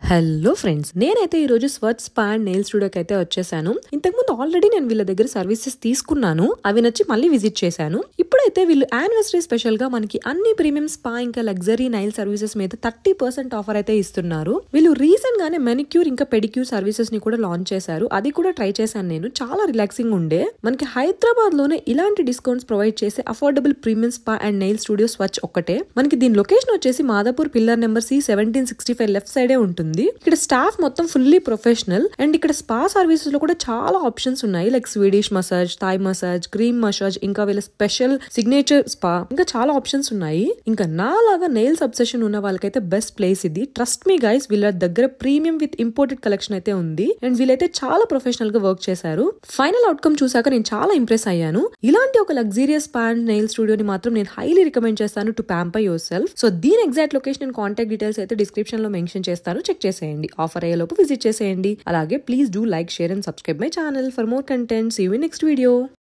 Hello friends, నేనైతే ఈ రోజు స్వచ్ స్పా అండ్ నెయిల్ స్టూడియోకి అయితే వచ్చేసాను. ఇంతకుముందు ఆల్రెడీ నేను వీళ్ళ దగ్గర సర్వీసెస్ తీసుకున్నాను, అవి నచ్చి మళ్ళీ విజిట్ చేశాను. ఇప్పుడైతే వీళ్ళు యానివర్సరీ స్పెషల్ గా మనకి అన్ని ప్రీమియం స్పా ఇంకా లగ్జరీ నైల్ సర్వీసెస్ మీద 30% ఆఫర్ అయితే ఇస్తున్నారు. వీళ్ళు రీసెంట్ గానే మెనిక్యూర్ ఇంకా పెడిక్యూర్ సర్వీసెస్ ని కూడా లాంచ్ చేశారు. అది కూడా ట్రై చేశాను నేను, చాలా రిలాక్సింగ్ ఉండే. మనకి హైదరాబాద్ లోనే ఇలాంటి డిస్కౌంట్స్ ప్రొవైడ్ చేసే affordable premium spa and nail studio Swach ఒక్కటే. మనకి దీని లొకేషన్ వచ్చేసి Madhapur pillar number C1765 left సైడే ఉంటుంది. ఇక్కడ స్టాఫ్ మొత్తం ఫుల్లీ ప్రొఫెషనల్ అండ్ ఇక్కడ స్పా సర్వీసెస్ లో కూడా చాలా ఆప్షన్స్ ఉన్నాయి. Like Swedish massage, Thai massage, cream massage, ఇంకా వీళ్ళ స్పెషల్ సిగ్నేచర్ స్పా, ఇంకా చాలా ఆప్షన్స్ ఉన్నాయి. ఇంకా నాలాగా నెయిల్స్ అబ్సెషన్ ఉన్న వాళ్ళకైతే బెస్ట్ ప్లేస్ ఇది. ట్రస్ట్ మీ గైస్, వీళ్ళ దగ్గర ప్రీమియం విత్ ఇంపోర్టెడ్ కలెక్షన్ అయితే ఉంది అండ్ వీళ్ళైతే చాలా ప్రొఫెషనల్ గా వర్క్ చేశారు. ఫైనల్ అవుట్కమ్ చూసాక నేను చాలా ఇంప్రెస్ అయ్యాను. ఇలాంటి ఒక లగ్జరియస్ స్పా అండ్ నెయిల్ స్టూడియోని మాత్రం నేను హైలీ రికమెండ్ చేస్తాను to pamper yourself. So దీని exact location and contact details అయితే డిస్క్రిప్షన్ లో మెన్షన్ చేస్తాను, చెక్ చేసేయండి. ఆఫర్ అయ్యేలోపు విజిట్ చేసేయండి. అలాగే please do like, share and subscribe my channel for more content. See you in next video.